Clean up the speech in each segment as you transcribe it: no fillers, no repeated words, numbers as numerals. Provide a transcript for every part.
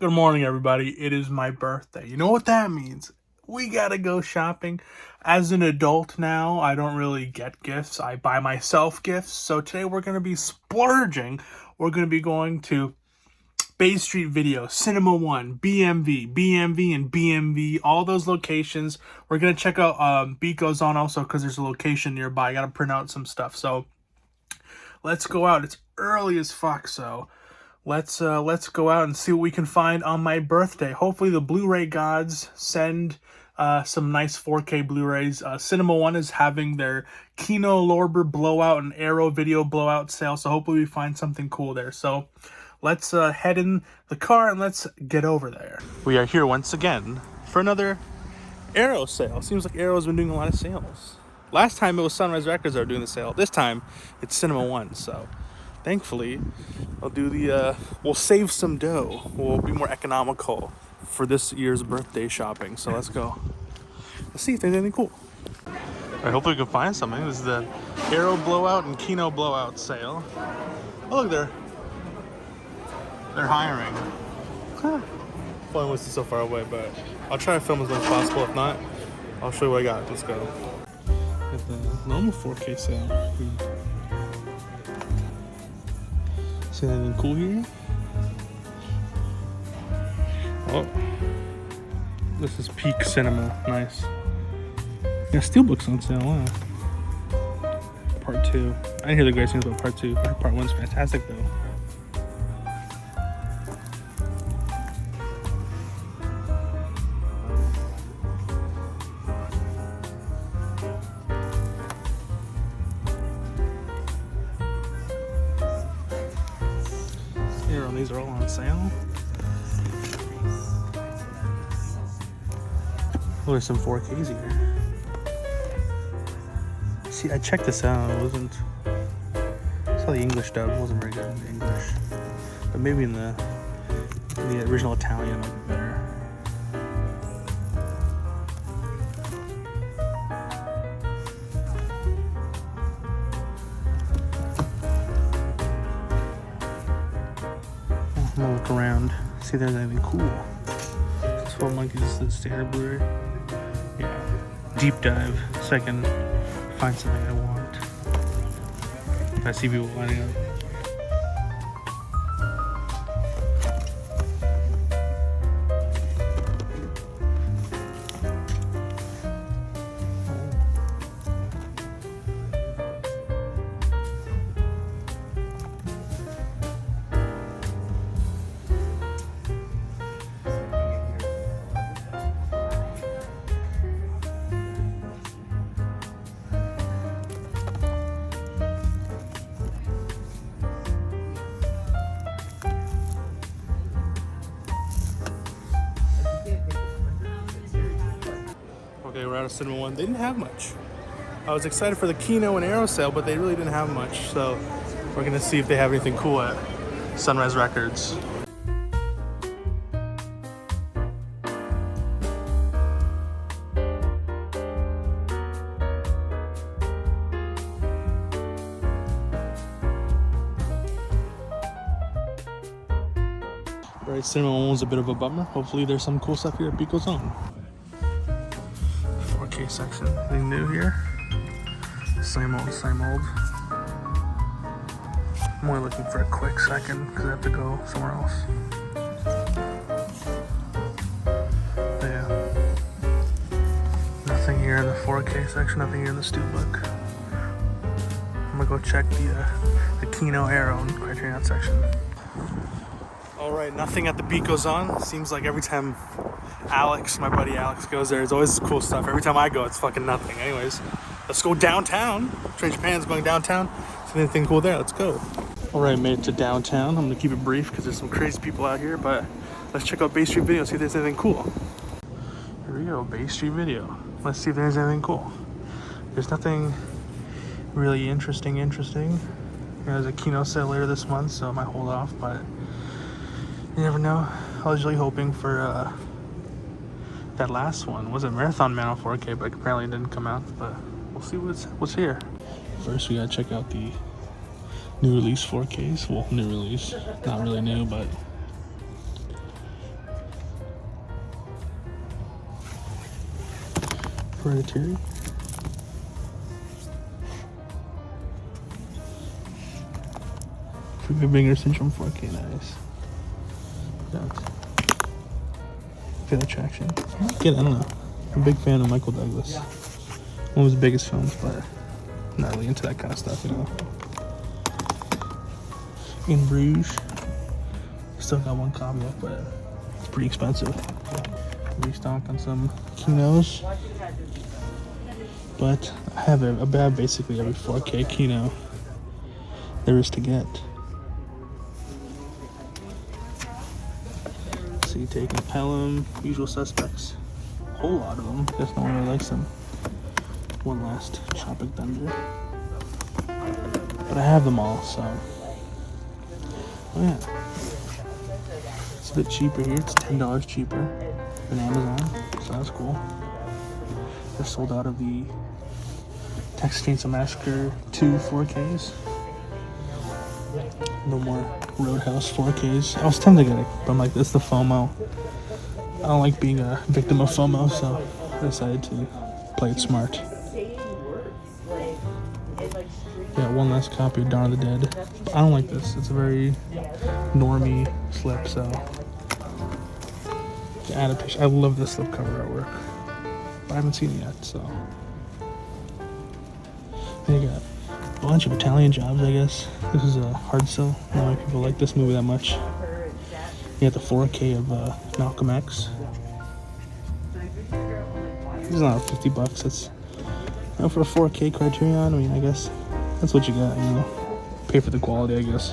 Good morning, everybody. It is my birthday. You know what that means? We gotta go shopping. As an adult now, I don't really get gifts. I buy myself gifts. So today we're gonna be splurging. We're gonna be going to Bay Street Video, Cinema One, BMV, and BMV, all those locations. We're gonna check out Beat Goes On also because there's a location nearby. I gotta print out some stuff. So let's go out. It's early as fuck, so let's go out and see what we can find on my birthday. Hopefully the Blu-ray gods send some nice 4K Blu-rays. Cinema One is having their Kino Lorber blowout and Arrow video blowout sale, so hopefully we find something cool there. So let's head in the car and let's get over there. We are here once again for another Arrow sale. Seems like Arrow's been doing a lot of sales. Last time it was Sunrise Records that were doing the sale. This time it's Cinema One, so thankfully, we'll save some dough. We'll be more economical for this year's birthday shopping. So let's go. Let's see if there's anything cool. I hope we can find something. This is the Arrow blowout and Kino blowout sale. Oh, look, they're hiring. Fun was so far away, but I'll try to film as much as possible. If not, I'll show you what I got. Let's go. At the normal 4K sale. See anything cool here? Oh, this is peak cinema. Nice. Yeah, Steelbooks on sale. Wow. Part 2. I didn't hear the great things about Part 2. Part 1's fantastic though. Here, these are all on sale. Oh, there's some 4Ks here. See, I checked this out. It wasn't. I saw the English dub. It wasn't very good in English, but maybe in the original Italian, it might be better. I'm gonna look around, see if there's anything cool. This 12 Monkeys is the standard Blu-ray. Yeah, deep dive so I can find something I want. If I see people lining up. Okay, we're out of Cinema One. They didn't have much. I was excited for the Kino and Arrow sale, but they really didn't have much. So we're gonna see if they have anything cool at Sunrise Records. Right, Cinema One was a bit of a bummer. Hopefully there's some cool stuff here at Beat Goes On. 4K section. Anything new here? Same old, same old. I'm only looking for a quick second because I have to go somewhere else. But yeah. Nothing here in the 4K section, nothing here in the Steelbook. I'm gonna go check the Kino, Arrow, and Criterion section. Alright, nothing at the Beat Goes On. Seems like every time Alex, my buddy Alex, goes there, there's always cool stuff. Every time I go, it's fucking nothing. Anyways, let's go downtown. Train Japan's going downtown. See anything cool there? Let's go. Alright, made it to downtown. I'm gonna keep it brief because there's some crazy people out here, but let's check out Bay Street Video, see if there's anything cool. Here we go, Bay Street Video. Let's see if there's anything cool. There's nothing really interesting. There's a Kino sale later this month, so I might hold off, but you never know. I was really hoping for that last one. Was it Marathon Man on 4K, but apparently it didn't come out, but we'll see what's here. First we gotta check out the new release 4Ks. Well, new release, not really new, but Hereditary. Vinegar Syndrome 4K, nice. Fatal Attraction. I don't know. I'm a big fan of Michael Douglas. One of his biggest films, but not really into that kind of stuff, you know. In Bruges. Still got one copy up, but it's pretty expensive. Restock on some Kinos. But I have basically every 4K Kino there is to get. See, taking Pelham, Usual Suspects. A whole lot of them. Guess no one really likes them. One last Tropic Thunder. But I have them all, so. Oh yeah. It's a bit cheaper here. It's $10 cheaper than Amazon, so that's cool. They're sold out of the Texas Chainsaw Massacre 2 4Ks. No more Roadhouse 4Ks. I was tempted to get it, but I'm like, this is the FOMO. I don't like being a victim of FOMO, so I decided to play it smart. Yeah, one last copy of Dawn of the Dead. I don't like this. It's a very normie slip, so the adaptation. I love this slipcover artwork, but I haven't seen it yet, so. Then you got a bunch of Italian Jobs, I guess. This is a hard sell. Not many people like this movie that much. You got the 4K of Malcolm X. This is not $50. It's, you know, for a 4K Criterion. I mean, I guess that's what you got. You know, pay for the quality, I guess.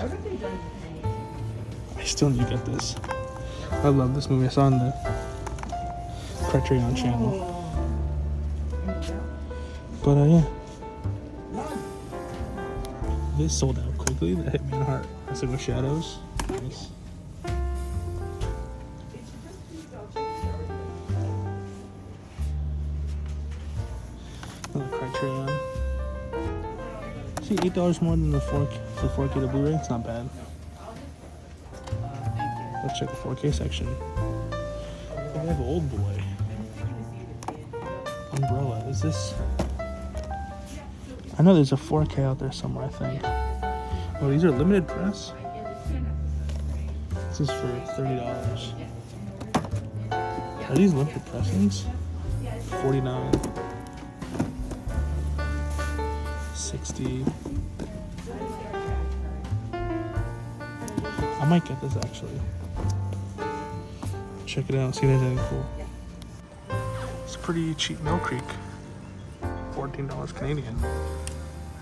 I still need to get this. I love this movie. I saw it on the Criterion channel. But yeah. This sold out quickly. That hit me in the heart. That's like with Shadows. Nice. Another Criterion. See, $8 more than the 4K to Blu-ray. It's not bad. Let's check the 4K section. Oh, we have Old Boy. Umbrella. Is this? I know there's a 4K out there somewhere, I think. Oh, these are limited press? This is for $30. Are these limited pressings? $49. $60. I might get this actually. Check it out, see if there's anything cool. It's pretty cheap. Mill Creek. $14 Canadian.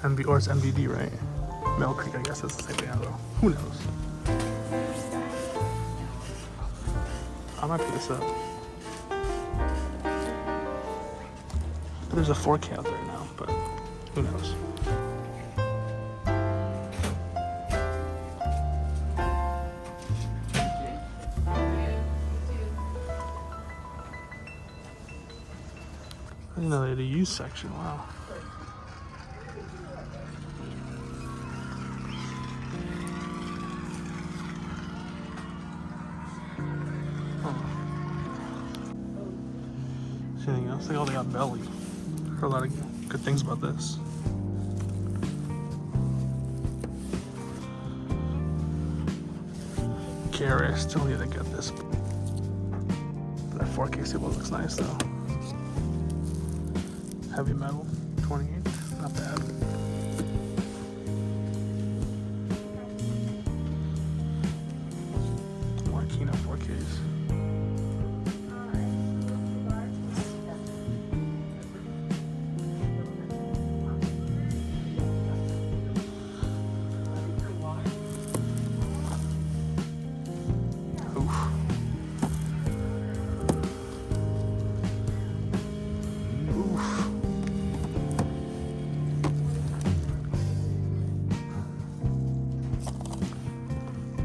Or it's MVD, right? Mill Creek, I guess that's the same thing, I don't know. Who knows? I might pick this up. But there's a 4K out there now, but who knows? I didn't know they had a used section, wow. Anything else? They all got Belly. Heard a lot of good things about this. Carrie, I still need to get this. That 4K Steelbook looks nice though. Heavy Metal, 28, not bad. More Kino 4Ks.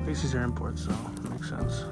These are imports, so it makes sense.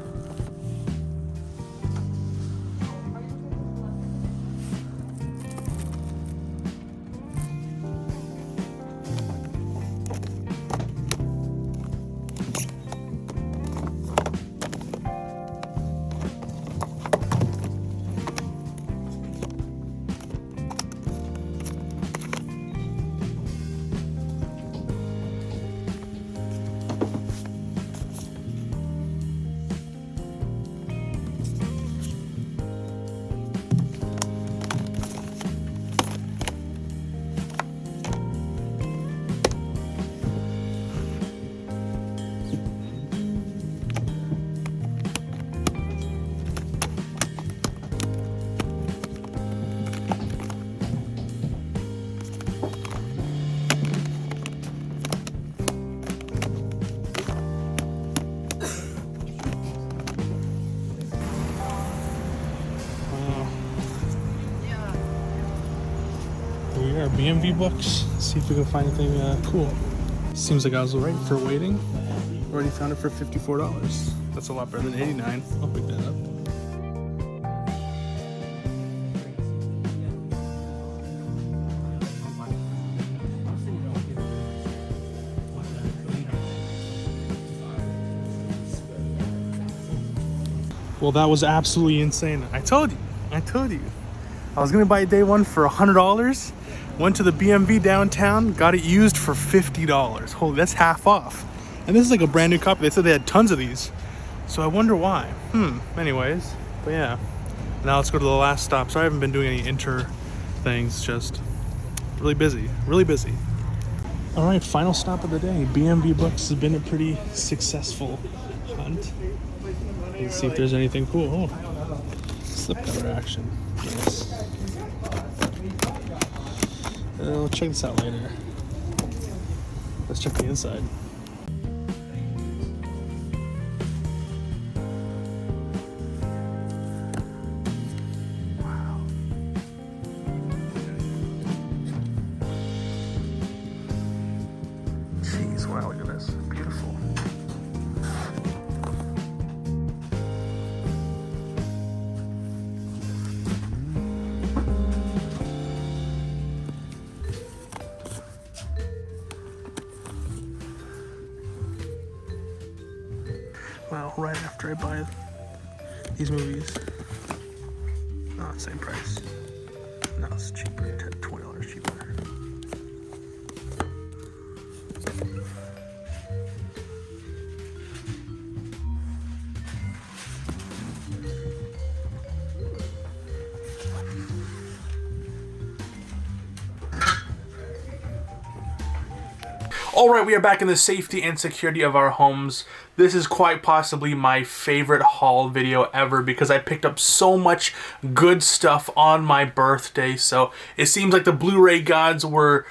here are BMV books. Let's see if we can find anything cool. Seems like I was right for waiting. Already found it for $54. That's a lot better than $89. I'll pick that up. Well, that was absolutely insane. I told you. I was gonna buy a day one for $100. Went to the BMV downtown, got it used for $50. Holy, that's half off. And this is like a brand new copy. They said they had tons of these. So I wonder why. Anyways, but yeah. Now let's go to the last stop. Sorry I haven't been doing any inter things, just really busy. All right, final stop of the day. BMV Books has been a pretty successful hunt. Let's see if there's anything cool. Oh, slipcover action. Nice. We'll check this out later. Let's check the inside. Wow. Jeez, wow, look at this. Beautiful. Well, right after I buy these movies, same price. No, it's cheaper, $20 cheaper. Alright, we are back in the safety and security of our homes. This is quite possibly my favorite haul video ever because I picked up so much good stuff on my birthday. So it seems like the Blu-ray gods were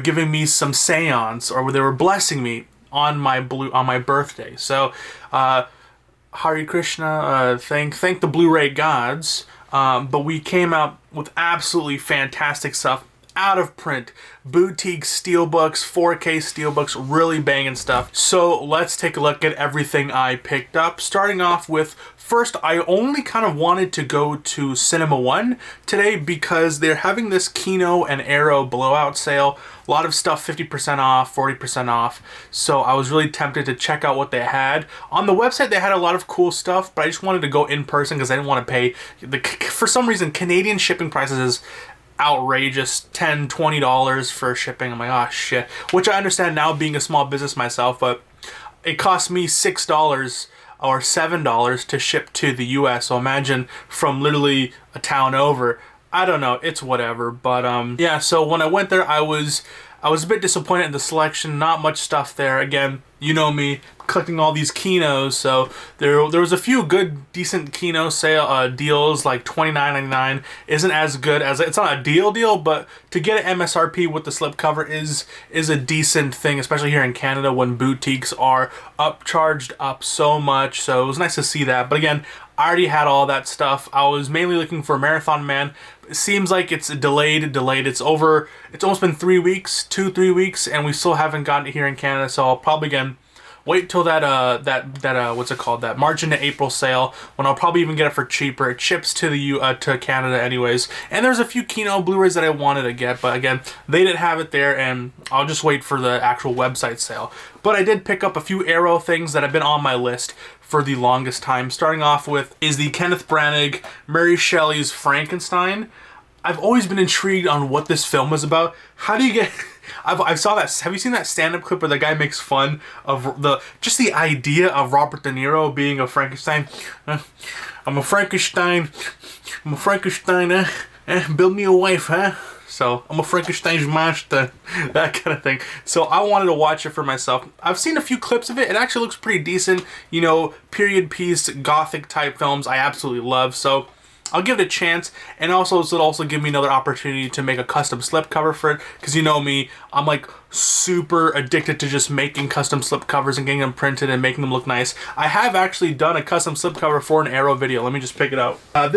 giving me some seance, or they were blessing me on my birthday. So Hare Krishna, thank the Blu-ray gods. But we came out with absolutely fantastic stuff. Out of print, boutique steelbooks, 4K steelbooks, really banging stuff. So let's take a look at everything I picked up. Starting off with, first, I only kind of wanted to go to Cinema One today because they're having this Kino and Arrow blowout sale. A lot of stuff 50% off, 40% off. So I was really tempted to check out what they had. On the website, they had a lot of cool stuff, but I just wanted to go in person because I didn't want to pay. For some reason, Canadian shipping prices is outrageous, $10, $20 for shipping. I'm like, oh shit. Which I understand now, being a small business myself, but it cost me $6 or $7 to ship to the US. So imagine from literally a town over. I don't know, it's whatever. But yeah, so when I went there, I was a bit disappointed in the selection. Not much stuff there. Again, you know me, collecting all these Kinos, so there was a few good, decent Kino sale deals, like $29.99 isn't as good as, it's not a deal, but to get an MSRP with the slipcover is a decent thing, especially here in Canada when boutiques are charged up so much. So it was nice to see that. But again, I already had all that stuff. I was mainly looking for Marathon Man. It seems like it's delayed. It's almost been 3 weeks, 2-3 weeks, and we still haven't gotten it here in Canada. So I'll probably, again, wait till that what's it called, that March into April sale, when I'll probably even get it for cheaper. It ships to to Canada anyways. And there's a few Kino Blu-rays that I wanted to get, but again, they didn't have it there, and I'll just wait for the actual website sale. But I did pick up a few Arrow things that have been on my list for the longest time. Starting off with is the Kenneth Branagh, Mary Shelley's Frankenstein. I've always been intrigued on what this film is about. How do you get... I saw that. Have you seen that stand-up clip where the guy makes fun of just the idea of Robert De Niro being a Frankenstein? I'm a Frankenstein. Build me a wife, huh? So I'm a Frankenstein's monster, that kind of thing. So I wanted to watch it for myself. I've seen a few clips of it. It actually looks pretty decent. You know, period piece, gothic type films I absolutely love. So I'll give it a chance, and also this will also give me another opportunity to make a custom slipcover for it, because you know me, I'm like super addicted to just making custom slipcovers and getting them printed and making them look nice. I have actually done a custom slipcover for an Arrow video. Let me just pick it out. I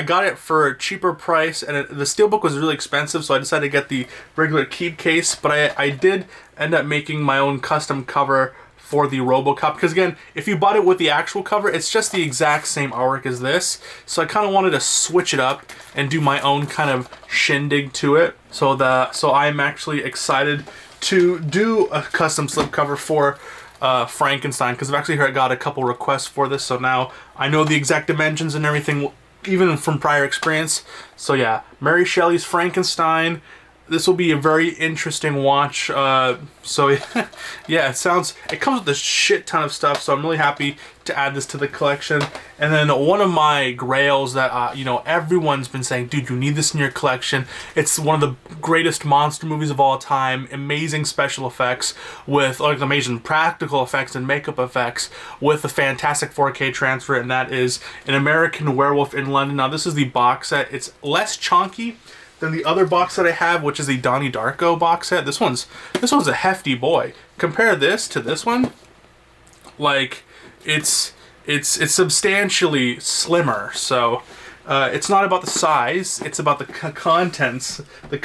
got it for a cheaper price, and the Steelbook was really expensive, so I decided to get the regular keep case, but I did end up making my own custom cover for the RoboCop, because again, if you bought it with the actual cover, it's just the exact same artwork as this. So I kind of wanted to switch it up and do my own kind of shindig to it. So I'm actually excited to do a custom slipcover for Frankenstein, because I've actually got a couple requests for this. So now I know the exact dimensions and everything, even from prior experience. So yeah, Mary Shelley's Frankenstein. This will be a very interesting watch. So yeah, it comes with a shit ton of stuff, so I'm really happy to add this to the collection. And then one of my grails that, you know, everyone's been saying, dude, you need this in your collection. It's one of the greatest monster movies of all time. Amazing special effects with like amazing practical effects and makeup effects with a fantastic 4K transfer, and that is An American Werewolf in London. Now this is the box set. It's less chunky than the other box set I have, which is the Donnie Darko box set. This one's a hefty boy. Compare this to this one, like it's substantially slimmer. So it's not about the size, it's about the contents of the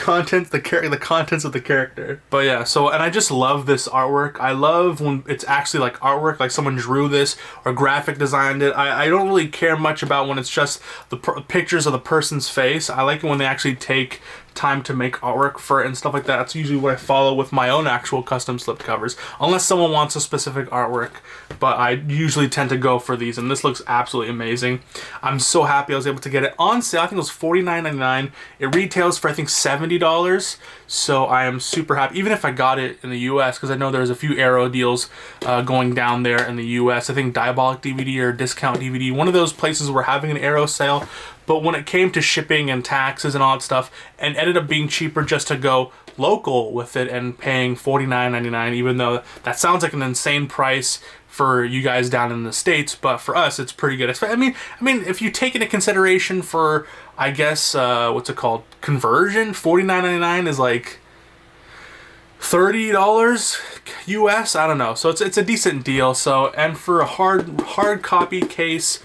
character. But yeah, so, and I just love this artwork. I love when it's actually like artwork, like someone drew this or graphic designed it. I don't really care much about when it's just the pictures of the person's face. I like it when they actually take time to make artwork for it and stuff like that. That's usually what I follow with my own actual custom slipcovers, unless someone wants a specific artwork, but I usually tend to go for these, and this looks absolutely amazing. I'm so happy I was able to get it on sale. I think it was $49.99. It retails for I think $70, so I am super happy, even if I got it in the US, because I know there's a few Arrow deals going down there in the US. I think Diabolic DVD or Discount DVD, one of those places were having an Arrow sale. But when it came to shipping and taxes and all that stuff, and ended up being cheaper just to go local with it and paying $49.99, even though that sounds like an insane price for you guys down in the States, but for us it's pretty good. I mean, if you take into consideration for, I guess, what's it called, conversion, $49.99 is like $30 US. I don't know. So it's a decent deal. So, and for a hard copy case,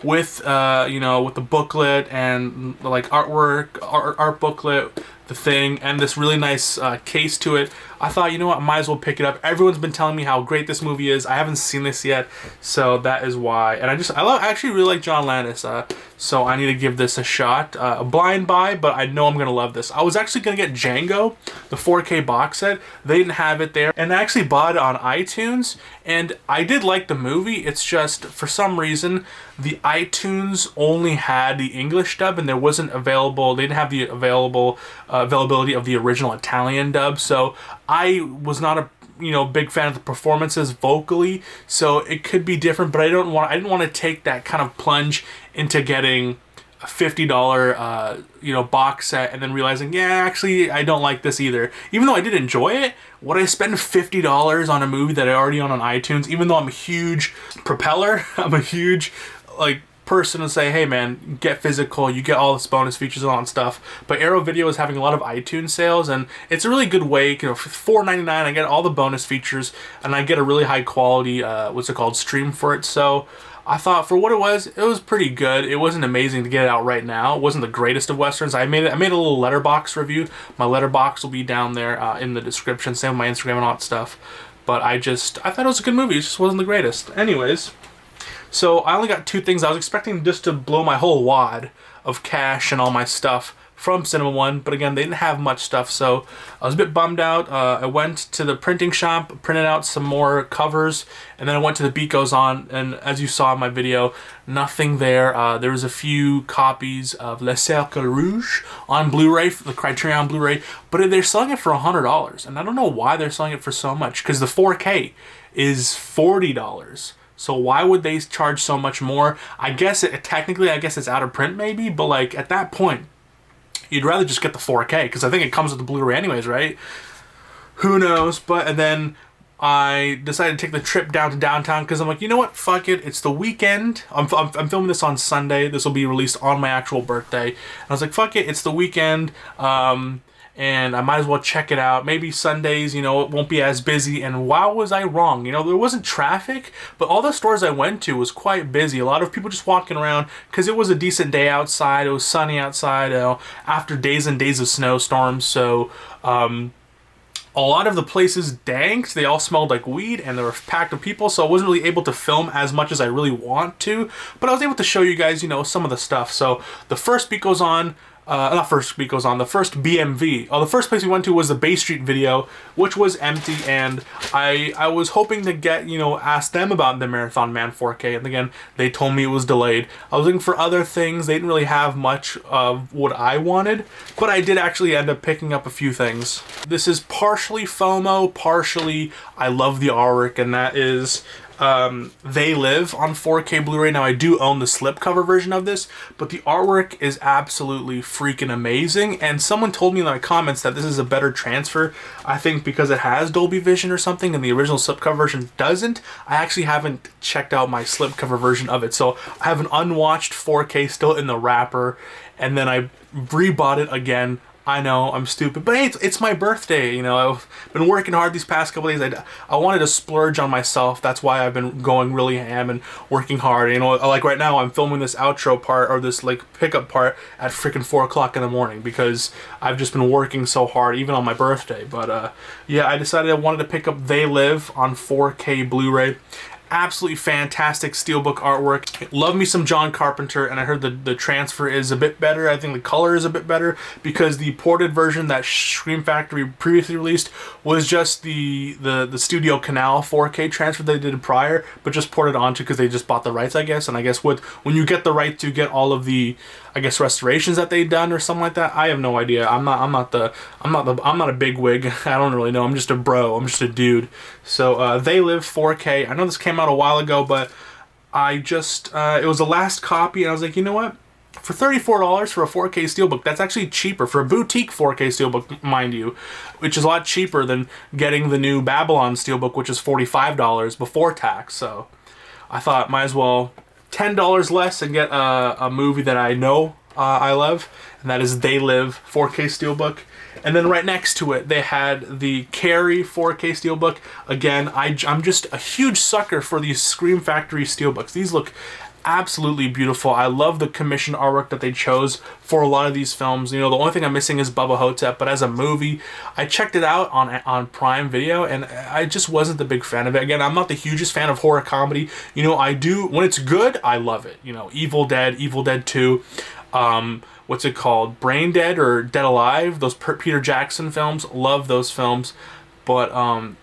with you know, with the booklet and like art booklet, the thing, and this really nice case to it, I thought, you know what, I might as well pick it up. Everyone's been telling me how great this movie is. I haven't seen this yet, so that is why. And I actually really like John Landis, so I need to give this a shot. A blind buy, but I know I'm gonna love this. I was actually gonna get Django, the 4K box set. They didn't have it there, and I actually bought it on iTunes, and I did like the movie. It's just, for some reason, the iTunes only had the English dub, and there wasn't available, they didn't have the availability of the original Italian dub, so I was not a big fan of the performances vocally, so it could be different, but I didn't want to take that kind of plunge into getting a $50 box set and then realizing, yeah, actually I don't like this either. Even though I did enjoy it, would I spend $50 on a movie that I already own on iTunes? Even though I'm a huge propeller, I'm a huge person to say, hey man, get physical, you get all this bonus features and all that stuff. But Arrow Video is having a lot of iTunes sales, and it's a really good way, for $4.99 I get all the bonus features, and I get a really high quality stream for it. So I thought, for what it was pretty good. It wasn't amazing to get it out right now. It wasn't the greatest of Westerns. I made a little letterbox review. My letterbox will be down there in the description, same with my Instagram and all that stuff. But I thought it was a good movie. It just wasn't the greatest. Anyways, so I only got 2 things. I was expecting just to blow my whole wad of cash and all my stuff from Cinema One, but again, they didn't have much stuff, so I was a bit bummed out. I went to the printing shop, printed out some more covers, and then I went to The Beat Goes On, and as you saw in my video, nothing there. There was a few copies of Le Cercle Rouge on Blu-ray, the Criterion Blu-ray, but they're selling it for $100, and I don't know why they're selling it for so much, because the 4K is $40. So why would they charge so much more? I guess technically it's out of print maybe, but at that point, you'd rather just get the 4K, because I think it comes with the Blu-ray anyways, right? Who knows? And then I decided to take the trip down to downtown because I'm like, you know what, fuck it, it's the weekend. I'm filming this on Sunday. This will be released on my actual birthday. And I was like, fuck it, it's the weekend, and I might as well check it out. Maybe Sundays, you know, it won't be as busy. And wow, was I wrong. You know, there wasn't traffic, but all the stores I went to was quite busy. A lot of people just walking around because it was a decent day outside. It was sunny outside, after days and days of snowstorms. So, a lot of the places danked. They all smelled like weed and they were packed with people, so I wasn't really able to film as much as I really want to, but I was able to show you guys, you know, some of the stuff. So the first beat goes on, the first BMV. The first place we went to was the Bay Street Video, which was empty, and I was hoping to get, you know, ask them about the Marathon Man 4K, and again, they told me it was delayed. I was looking for other things. They didn't really have much of what I wanted, but I did actually end up picking up a few things. This is partially FOMO, partially I love the artwork, and that is They Live on 4K Blu-ray. Now, I do own the slipcover version of this, but the artwork is absolutely freaking amazing, and someone told me in my comments that this is a better transfer, I think because it has Dolby Vision or something, and the original slipcover version doesn't. I actually haven't checked out my slipcover version of it, so I have an unwatched 4K still in the wrapper, and then I rebought it again. I know, I'm stupid, but hey, it's my birthday, you know. I've been working hard these past couple days. I wanted to splurge on myself. That's why I've been going really ham and working hard. You know, like right now, I'm filming this outro part, or this like pickup part at freaking 4 o'clock in the morning because I've just been working so hard, even on my birthday. But yeah, I decided I wanted to pick up They Live on 4K Blu-ray. Absolutely fantastic steelbook artwork. Love me some John Carpenter, and I heard the transfer is a bit better. I think the color is a bit better because the ported version that Scream Factory previously released was just the Studio Canal 4K transfer they did prior, but just ported onto because they just bought the rights, I guess. And I guess when you get the right to get all of the, I guess, restorations that they've done or something like that, I have no idea. I'm not a big wig. I don't really know. I'm just a bro. I'm just a dude. So They Live 4K. I know this came out a while ago, but I just it was the last copy, and I was like, you know what? For $34 for a 4K steelbook, that's actually cheaper for a boutique 4K steelbook, mind you, which is a lot cheaper than getting the new Babylon steelbook, which is $45 before tax. So I thought might as well $10 less and get a movie that I know I love, and that is They Live 4K steelbook. And then right next to it, they had the Carrie 4K steelbook. Again, I'm just a huge sucker for these Scream Factory steelbooks. These look absolutely beautiful. I love the commission artwork that they chose for a lot of these films. You know, the only thing I'm missing is Bubba Hotep, but as a movie, I checked it out on Prime Video, and I just wasn't the big fan of it. Again, I'm not the hugest fan of horror comedy. You know, I do, when it's good, I love it. You know, Evil Dead 2, what's it called? Brain Dead or Dead Alive, those Peter Jackson films, love those films. But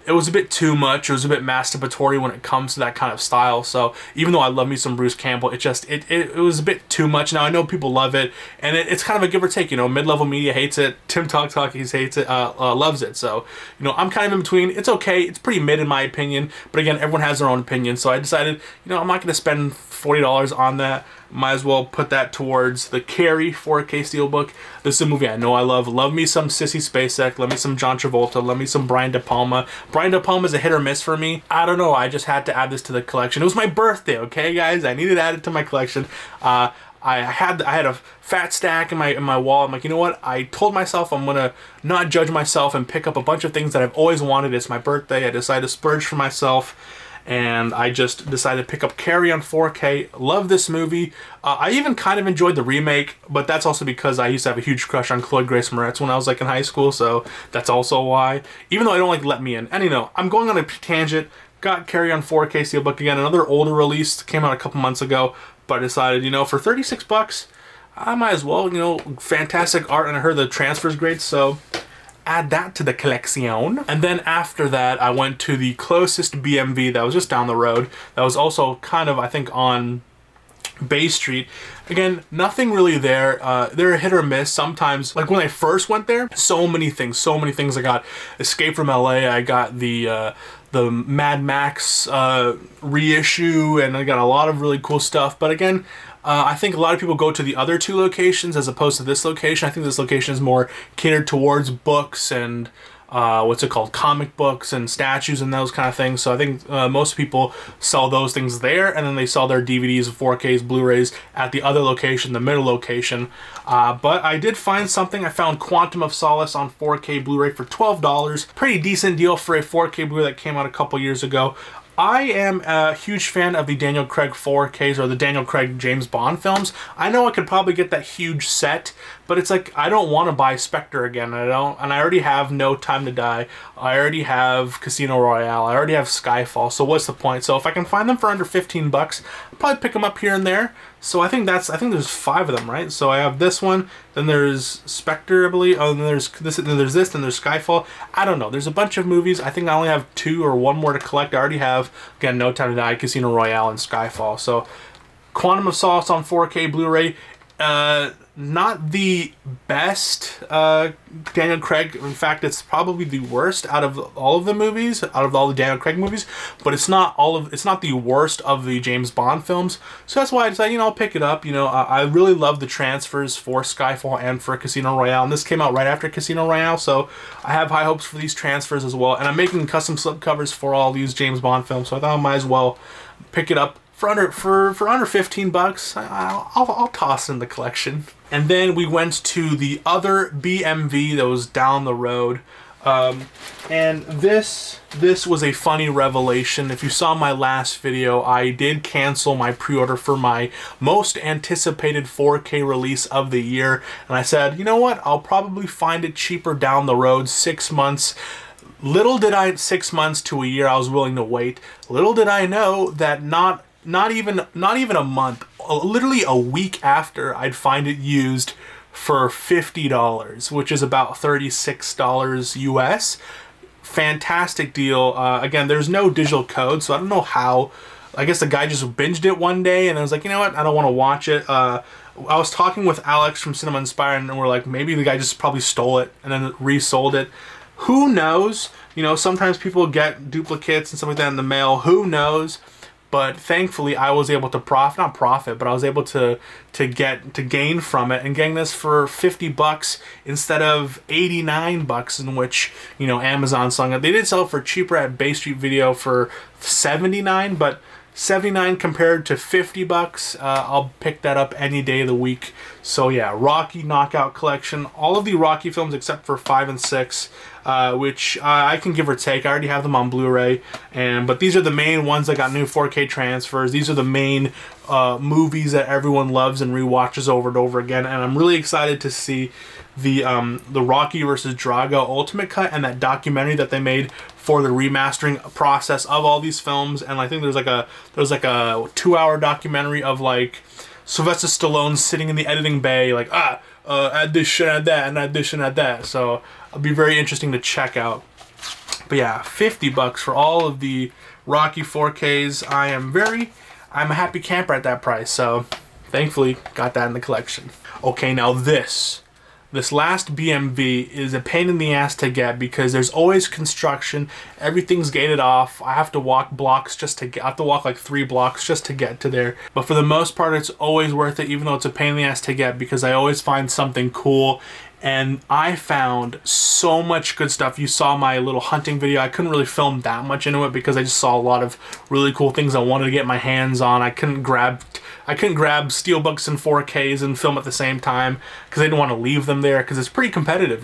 it was a bit too much. It was a bit masturbatory when it comes to that kind of style. So even though I love me some Bruce Campbell, it was a bit too much. Now I know people love it, and it's kind of a give or take. You know, mid-level media hates it. Tim Talkies hates it, loves it. So you know, I'm kind of in between. It's okay. It's pretty mid in my opinion. But again, everyone has their own opinion. So I decided, you know, I'm not going to spend $40 on that. Might as well put that towards the Carrie 4K steelbook. This is a movie I know I love. Love me some Sissy Spacek. Love me some John Travolta. Love me some Brian De Palma. Brian De Palma is a hit or miss for me. I don't know. I just had to add this to the collection. It was my birthday, okay, guys? I needed to add it to my collection. I had a fat stack in my wall. I'm like, you know what? I told myself I'm gonna not judge myself and pick up a bunch of things that I've always wanted. It's my birthday. I decided to splurge for myself. And I just decided to pick up Carrie on 4K. Love this movie. I even kind of enjoyed the remake, but that's also because I used to have a huge crush on Chloe Grace Moretz when I was like in high school, so that's also why. Even though I don't like Let Me In. And you know, I'm going on a tangent. Got Carrie on 4K steelbook again. Another older release, came out a couple months ago, but I decided, you know, for $36, I might as well, you know, fantastic art, and I heard the transfer's great, so add that to the collection. And then after that, I went to the closest BMV that was just down the road. That was also kind of, I think, on Bay Street. Again, nothing really there. They're a hit or miss. Sometimes, like when I first went there, so many things. I got Escape from LA. I got the Mad Max reissue, and I got a lot of really cool stuff. But again, I think a lot of people go to the other two locations as opposed to this location. I think this location is more catered towards books and what's it called, comic books and statues and those kind of things. So I think most people sell those things there, and then they sell their DVDs, 4Ks, Blu-rays at the other location, the middle location. But I did find something. I found Quantum of Solace on 4K Blu-ray for $12. Pretty decent deal for a 4K Blu-ray that came out a couple years ago. I am a huge fan of the Daniel Craig 4Ks or the Daniel Craig James Bond films. I know I could probably get that huge set, but it's like I don't want to buy Spectre again. And I already have No Time to Die. I already have Casino Royale. I already have Skyfall. So what's the point? So if I can find them for under 15 bucks, I'll probably pick them up here and there. So I think there's 5 of them, right? So I have this one, then there's Spectre, I believe. Oh, then there's this, then there's Skyfall. I don't know. There's a bunch of movies. I think I only have 2 or 1 more to collect. I already have, again, No Time to Die, Casino Royale, and Skyfall. So Quantum of Solace on 4K Blu-ray. Not the best Daniel Craig. In fact, it's probably the worst out of all of the movies, out of all the Daniel Craig movies. But it's not the worst of the James Bond films. So that's why I decided, I'll pick it up. I really love the transfers for Skyfall and for Casino Royale, and this came out right after Casino Royale, so I have high hopes for these transfers as well. And I'm making custom slipcovers for all these James Bond films, so I thought I might as well pick it up. For under 15 bucks, I'll toss in the collection. And then we went to the other BMV that was down the road. And this was a funny revelation. If you saw my last video, I did cancel my pre-order for my most anticipated 4K release of the year. And I said, you know what? I'll probably find it cheaper down the road, 6 months. Little did I, 6 months to a year, I was willing to wait. Little did I know that not even a month, literally a week after, I'd find it used for $50, which is about $36 US. Fantastic deal. Again, there's no digital code, so I don't know how. I guess the guy just binged it one day, and I was like, you know what? I don't want to watch it. I was talking with Alex from Cinema Inspired, and we're like, maybe the guy just probably stole it and then resold it. Who knows? Sometimes people get duplicates and stuff like that in the mail. Who knows? But thankfully, I was able to not profit, but I was able to gain from it, and getting this for 50 bucks instead of 89 bucks, in which Amazon selling it. They did sell it for cheaper at Bay Street Video for 79, but 79 compared to 50 bucks, I'll pick that up any day of the week. So yeah, Rocky Knockout Collection, all of the Rocky films except for 5 and 6, which I can give or take. I already have them on Blu-ray, but these are the main ones that got new 4K transfers. These are the main movies that everyone loves and rewatches over and over again, and I'm really excited to see the Rocky versus Drago Ultimate Cut and that documentary that they made for the remastering process of all these films. And I think there's like a 2-hour documentary of like Sylvester Stallone sitting in the editing bay like add this shit, add that, and add this and add that. So it'll be very interesting to check out. But yeah, 50 bucks for all of the Rocky 4Ks. I'm a happy camper at that price, so thankfully got that in the collection. Okay, now this last BMV is a pain in the ass to get because there's always construction. Everything's gated off. I have to walk blocks I have to walk like 3 blocks just to get to there. But for the most part, it's always worth it, even though it's a pain in the ass to get, because I always find something cool. And I found so much good stuff. You saw my little hunting video. I couldn't really film that much into it because I just saw a lot of really cool things I wanted to get my hands on. I couldn't grab Steelbooks and 4Ks and film at the same time because I didn't want to leave them there because it's pretty competitive,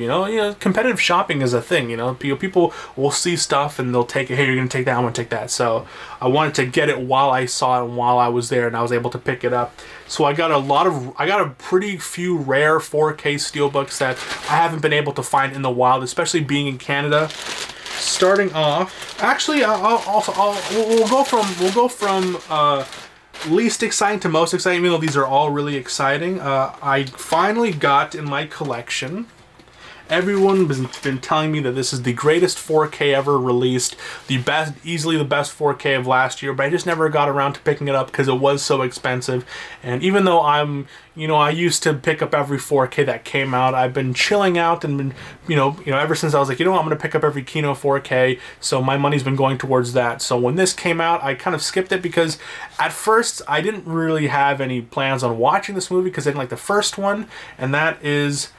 competitive shopping is a thing, people will see stuff and they'll take it. Hey, you're going to take that, I'm going to take that. So I wanted to get it while I saw it and while I was there, and I was able to pick it up. So I got a pretty few rare 4K Steelbooks that I haven't been able to find in the wild, especially being in Canada. Starting off, actually, we'll go from least exciting to most exciting, even though these are all really exciting. I finally got in my collection. Everyone has been telling me that this is the greatest 4K ever released, easily the best 4K of last year, but I just never got around to picking it up because it was so expensive. And even though I used to pick up every 4K that came out, I've been chilling out and been, ever since I was like, I'm going to pick up every Kino 4K, so my money's been going towards that. So when this came out, I kind of skipped it because at first I didn't really have any plans on watching this movie because I didn't like the first one, and that is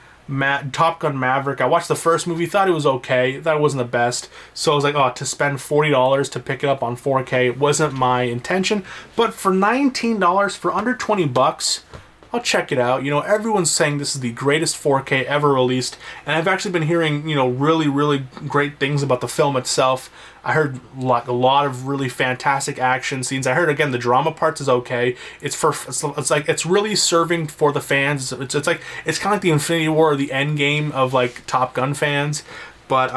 Top Gun Maverick. I watched the first movie, thought it was okay, thought it wasn't the best. So I was like, oh, to spend $40 to pick it up on 4K wasn't my intention. But for $19, for under 20 bucks, I'll check it out. You know, everyone's saying this is the greatest 4K ever released, and I've actually been hearing, you know, really, really great things about the film itself. I heard like a lot of really fantastic action scenes. I heard, again, the drama parts is okay. It's like it's really serving for the fans. It's like it's kind of like the Infinity War or the Endgame of like Top Gun fans. But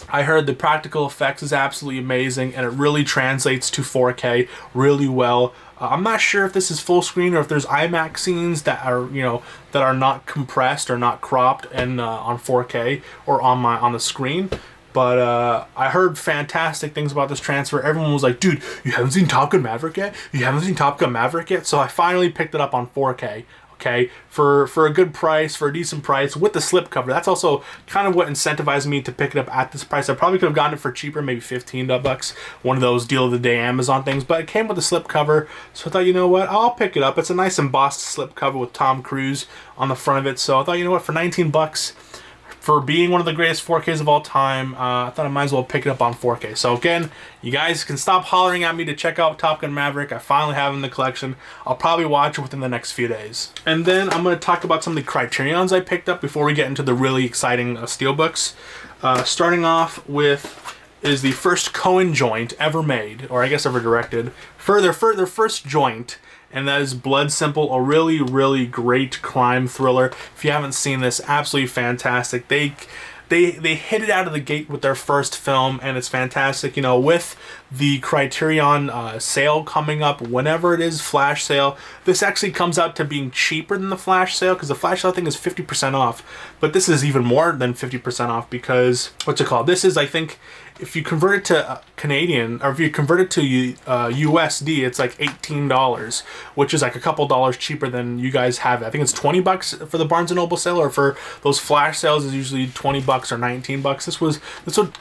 I heard the practical effects is absolutely amazing, and it really translates to 4K really well. I'm not sure if this is full screen or if there's IMAX scenes that are, you know, that are not compressed or not cropped and on 4K or on the screen. But I heard fantastic things about this transfer. Everyone was like, dude, you haven't seen Top Gun Maverick yet? You haven't seen Top Gun Maverick yet? So I finally picked it up on 4K. Okay, for a good price, for a decent price, with the slipcover. That's also kind of what incentivized me to pick it up at this price. I probably could have gotten it for cheaper, maybe 15 bucks, one of those deal of the day Amazon things, but it came with a slipcover, so I thought, you know what, I'll pick it up. It's a nice embossed slipcover with Tom Cruise on the front of it, so I thought, you know what, for 19 bucks, for being one of the greatest 4Ks of all time, I thought I might as well pick it up on 4K. So again, you guys can stop hollering at me to check out Top Gun Maverick. I finally have it in the collection. I'll probably watch it within the next few days. And then I'm going to talk about some of the Criterions I picked up before we get into the really exciting Steelbooks. Starting off with is the first Coen joint ever made, or I guess ever directed, for their first joint. And that is Blood Simple, a really, really great crime thriller. If you haven't seen this, absolutely fantastic. They hit it out of the gate with their first film, and it's fantastic. You know, with the Criterion sale coming up, whenever it is, flash sale, this actually comes out to being cheaper than the flash sale, because the flash sale thing is 50% off. But this is even more than 50% off, because, what's it called? This is, I think, if you convert it to Canadian, or if you convert it to USD, it's like $18, which is like a couple dollars cheaper than you guys have it. I think it's 20 bucks for the Barnes & Noble sale, or for those flash sales is usually 20 bucks or 19 bucks. This would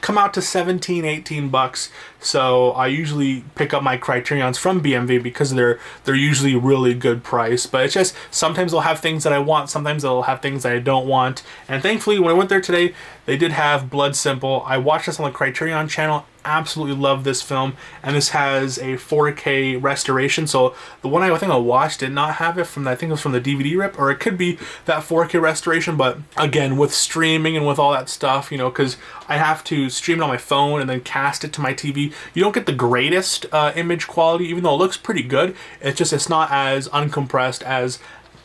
come out to 17, 18 bucks. So I usually pick up my Criterions from BMV because they're usually really good price. But it's just sometimes they'll have things that I want, sometimes they'll have things that I don't want. And thankfully, when I went there today, they did have Blood Simple. I watched this on the Criterion channel. Absolutely love this film, and this has a 4K restoration. So the one I think I watched did not have it from, I think it was from the DVD rip, or it could be that 4K restoration. But again, with streaming and with all that stuff, you know, because I have to stream it on my phone and then cast it to my TV, you don't get the greatest image quality, even though it looks pretty good. It's not as uncompressed as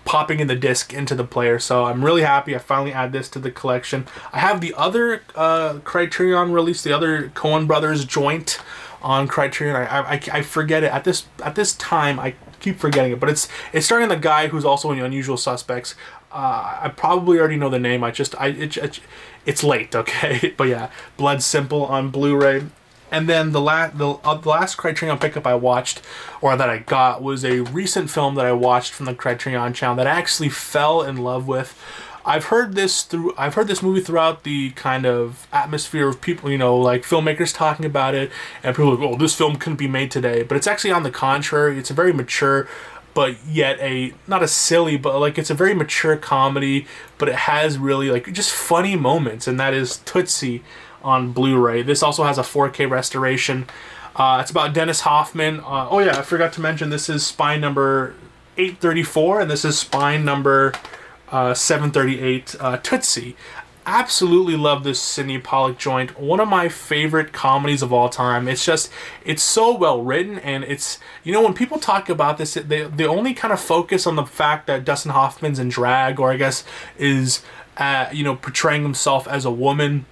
popping in the disc into the player. So I'm really happy I finally add this to the collection. I have the other Criterion release, the other Coen Brothers joint on Criterion. I forget it at this time. I keep forgetting it, but it's starring the guy who's also in The Unusual Suspects. I probably already know the name. It's late, okay? But yeah, Blood Simple on Blu-ray. And then the last Criterion pickup I watched, or that I got, was a recent film that I watched from the Criterion channel that I actually fell in love with. I've heard this movie throughout the kind of atmosphere of people, you know, like filmmakers talking about it, and people are like, oh, this film couldn't be made today. But it's actually on the contrary. It's a very mature, but yet not a silly, but like it's a very mature comedy, but it has really like just funny moments, and that is Tootsie on Blu-ray. This also has a 4K restoration. It's about Dennis Hoffman. Oh yeah, I forgot to mention this is spine number 834, and this is spine number 738. Tootsie. Absolutely love this Sidney Pollack joint. One of my favorite comedies of all time. It's so well written, and it's, you know, when people talk about this, they only kind of focus on the fact that Dustin Hoffman's in drag, or I guess is you know, portraying himself as a woman.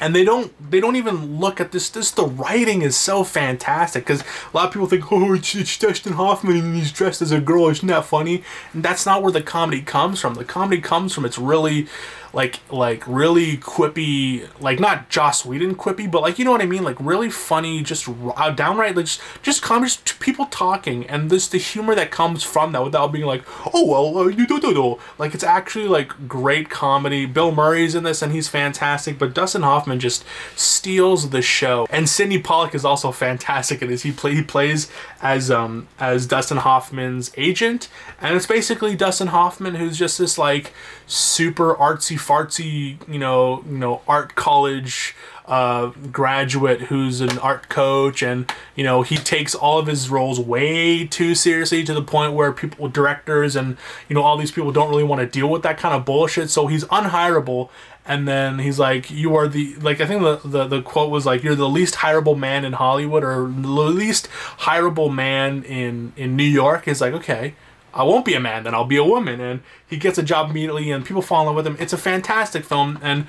And they don't even look at this. The writing is so fantastic, because a lot of people think, oh, it's Dustin Hoffman and he's dressed as a girl. Isn't that funny? And that's not where the comedy comes from. The comedy comes from, it's really like really quippy, like not Joss Whedon quippy, but like, you know what I mean, like really funny, just downright like just people talking, and this the humor that comes from that without being like, oh well, you do, like it's actually like great comedy. Bill Murray's in this and he's fantastic, but Dustin Hoffman just steals the show, and Sidney Pollack is also fantastic in this. He plays as Dustin Hoffman's agent, and it's basically Dustin Hoffman who's just this like super artsy fartsy, you know, art college graduate who's an art coach, and you know, he takes all of his roles way too seriously to the point where people, directors, and you know, all these people don't really want to deal with that kind of bullshit, so he's unhireable. And then he's like, you are the, like, I think the quote was like, you're the least hireable man in Hollywood, or the least hireable man in New York. He's like, okay, I won't be a man, then I'll be a woman. And he gets a job immediately, and people fall in love with him. It's a fantastic film, and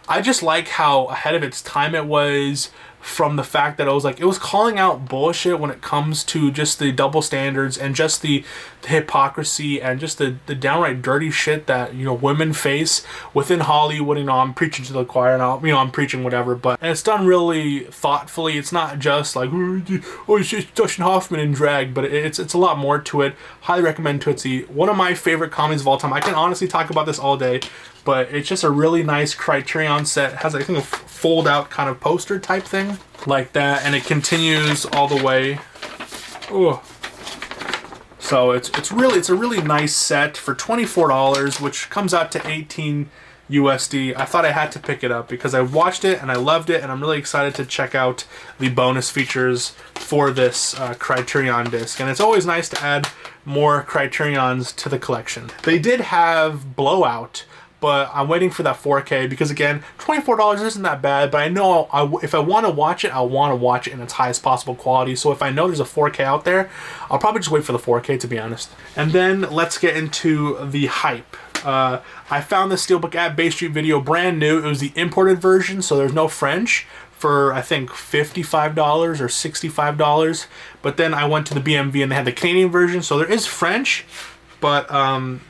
I just like how ahead of its time it was, from the fact that it was calling out bullshit when it comes to just the double standards and just the hypocrisy and just the downright dirty shit that, you know, women face within Hollywood. You know, I'm preaching to the choir, and I'm preaching whatever, but and it's done really thoughtfully. It's not just like, oh, it's just Dustin Hoffman in drag, but it's a lot more to it. Highly recommend Tootsie. One of my favorite comedies of all time. I can honestly talk about this all day, but it's just a really nice Criterion set. It has, I think, a fold out kind of poster type thing like that, and it continues all the way. Ooh. So it's a really nice set for $24, which comes out to 18 USD. I thought I had to pick it up because I watched it and I loved it, and I'm really excited to check out the bonus features for this Criterion disc. And it's always nice to add more Criterions to the collection. They did have Blowout, but I'm waiting for that 4K because, again, $24 isn't that bad, but I know if I want to watch it, I want to watch it in its highest possible quality. So if I know there's a 4K out there, I'll probably just wait for the 4K, to be honest. And then let's get into the hype. I found this Steelbook at Bay Street Video brand new. It was the imported version, so there's no French, for I think $55 or $65. But then I went to the BMV and they had the Canadian version, so there is French. But,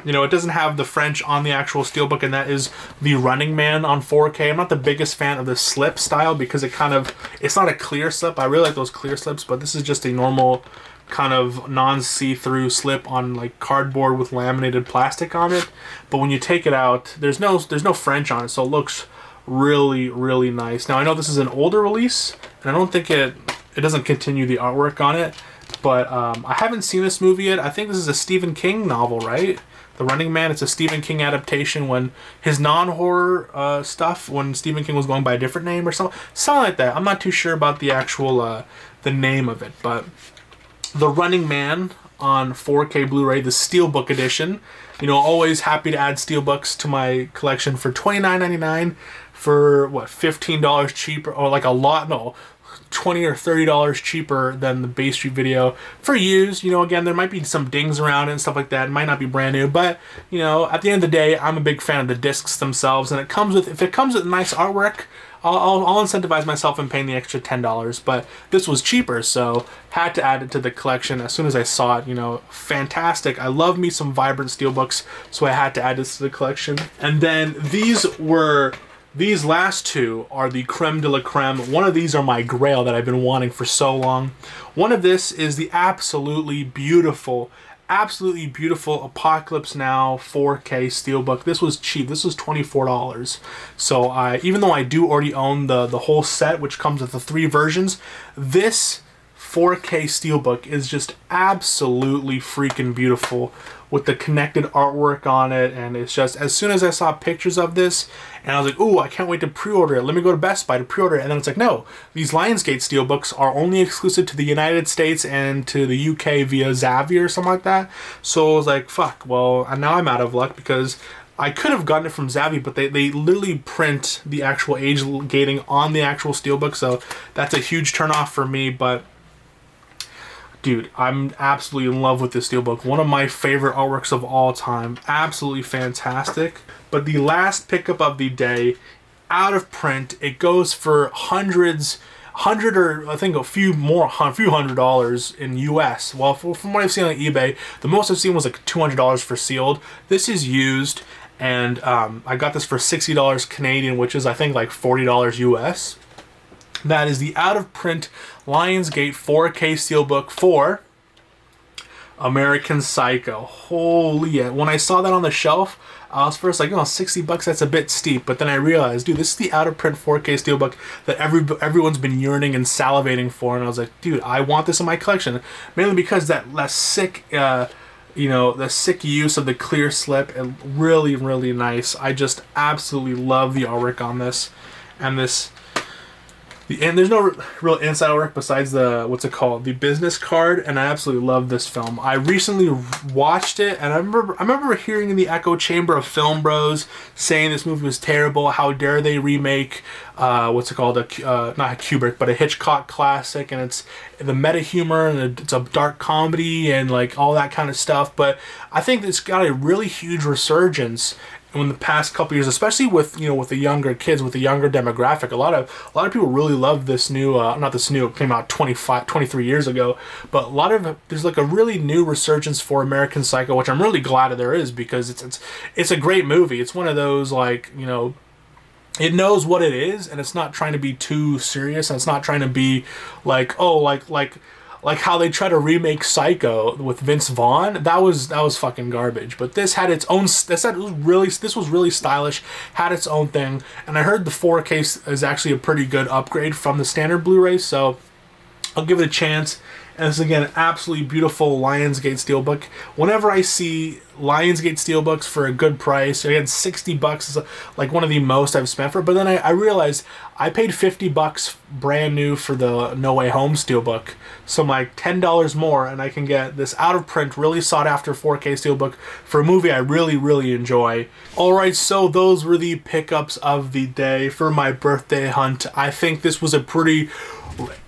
you know, it doesn't have the French on the actual Steelbook, and that is the Running Man on 4K. I'm not the biggest fan of the slip style because it's not a clear slip. I really like those clear slips, but this is just a normal kind of non-see-through slip on like cardboard with laminated plastic on it. But when you take it out, there's no French on it, so it looks really, really nice. Now, I know this is an older release, and I don't think it doesn't continue the artwork on it. But I haven't seen this movie yet. I think this is a Stephen King novel, right? The Running Man. It's a Stephen King adaptation when his non-horror stuff, when Stephen King was going by a different name or something like that. I'm not too sure about the actual the name of it, but The Running Man on 4K Blu-ray, the Steelbook edition. You know, always happy to add Steelbooks to my collection for $29.99 for what, $15 cheaper, or like a lot, no, $20 or $30 cheaper than the Bay Street Video for used. You know, again, there might be some dings around it and stuff like that. It might not be brand new, but you know, at the end of the day, I'm a big fan of the discs themselves, and if it comes with nice artwork, I'll incentivize myself in paying the extra $10. But this was cheaper, so had to add it to the collection as soon as I saw it. You know, fantastic. I love me some vibrant Steelbooks, so I had to add this to the collection. And then these last two are the creme de la creme. One of these are my grail that I've been wanting for so long. One of this is the absolutely beautiful Apocalypse Now 4K Steelbook. This was cheap. This was $24. So even though I do already own the whole set, which comes with the 3 versions, this 4K Steelbook is just absolutely freaking beautiful with the connected artwork on it. And it's just, as soon as I saw pictures of this, and I was like, ooh, I can't wait to pre-order it. Let me go to Best Buy to pre-order it. And then it's like, no, these Lionsgate Steelbooks are only exclusive to the United States and to the UK via Xavier or something like that. So I was like, fuck, well, and now I'm out of luck because I could have gotten it from Xavier, but they literally print the actual age gating on the actual Steelbook. So that's a huge turnoff for me, but dude, I'm absolutely in love with this Steelbook. One of my favorite artworks of all time. Absolutely fantastic. But the last pickup of the day, out of print, it goes for $100 or I think a few $100 in US. Well, from what I've seen on eBay, the most I've seen was like $200 for sealed. This is used, and I got this for $60 Canadian, which is I think like $40 US. That is the out-of-print Lionsgate 4K Steelbook for American Psycho. Holy, when I saw that on the shelf, I was first like, oh, $60, that's a bit steep. But then I realized, dude, this is the out-of-print 4K Steelbook that everyone's been yearning and salivating for. And I was like, dude, I want this in my collection. Mainly because that sick, you know, the sick use of the clear slip, and really, really nice. I just absolutely love the artwork on this. And this... And there's no real inside work besides the, what's it called, the business card, and I absolutely love this film. I recently watched it, and I remember hearing in the echo chamber of film bros saying this movie was terrible. How dare they remake, what's it called, not a Kubrick, but a Hitchcock classic, and it's the meta humor, and it's a dark comedy, and like all that kind of stuff. But I think it's got a really huge resurgence in the past couple years, especially with, you know, with the younger kids, with the younger demographic. A lot of people really love this new, not this new, it came out 23 years ago, but there's like a really new resurgence for American Psycho, which I'm really glad that there is, because it's a great movie. It's one of those, like, you know, it knows what it is, and it's not trying to be too serious, and it's not trying to be like, oh, like how they try to remake Psycho with Vince Vaughn. That was fucking garbage. But this had its own. This was really stylish. Had its own thing. And I heard the 4K is actually a pretty good upgrade from the standard Blu-ray. So I'll give it a chance. And this is, again, an absolutely beautiful Lionsgate Steelbook. Whenever I see Lionsgate Steelbooks for a good price, again, $60 is like one of the most I've spent for it. But then I realized I paid $50 brand new for the No Way Home Steelbook. So I'm like $10 more, and I can get this out-of-print, really sought-after 4K Steelbook for a movie I really, really enjoy. Alright, so those were the pickups of the day for my birthday hunt. I think this was a pretty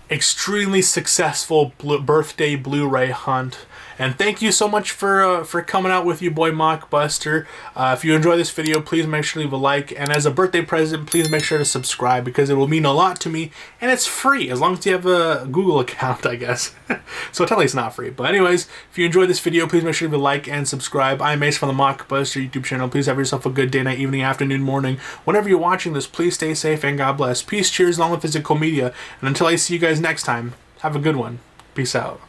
extremely successful birthday Blu-ray hunt, and thank you so much for coming out with your boy Mockbuster. If you enjoy this video, please make sure to leave a like, and as a birthday present, please make sure to subscribe, because it will mean a lot to me, and it's free as long as you have a Google account, I guess. So technically it's not free, but anyways, if you enjoyed this video, please make sure to leave a like and subscribe. I'm Mace from the Mockbuster YouTube channel. Please have yourself a good day, night, evening, afternoon, morning. Whenever you're watching this, please stay safe and God bless. Peace, cheers, and all the physical media, and until I see you guys next time, have a good one. Peace out.